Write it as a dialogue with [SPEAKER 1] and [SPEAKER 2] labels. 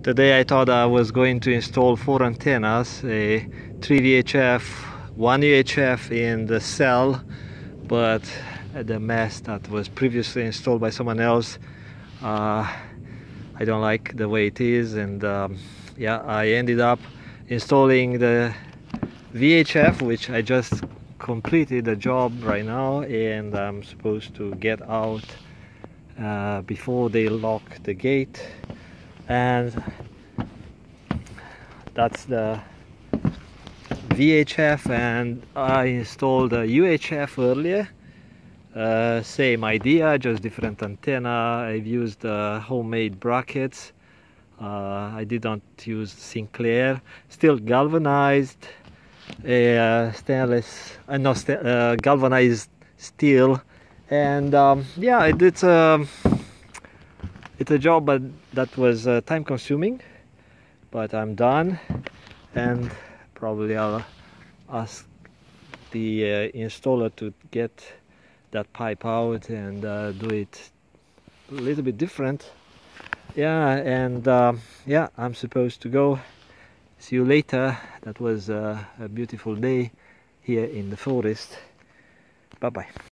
[SPEAKER 1] Today I thought I was going to install 4 antennas, a 3 VHF, 1 UHF in the cell, but the mess that was previously installed by someone else, I don't like the way it is, and yeah, I ended up installing the VHF, which I just completed the job right now, and I'm supposed to get out before they lock the gate. And that's the VHF, and I installed a UHF earlier. Same idea, just different antenna. I've used homemade brackets. I did not use Sinclair. Still galvanized, stainless, galvanized steel, and yeah, it's a job, but that was time consuming. But I'm done, and probably I'll ask the installer to get that pipe out and do it a little bit different. Yeah, and yeah, I'm supposed to go. See you later. That was a beautiful day here in the forest. Bye bye.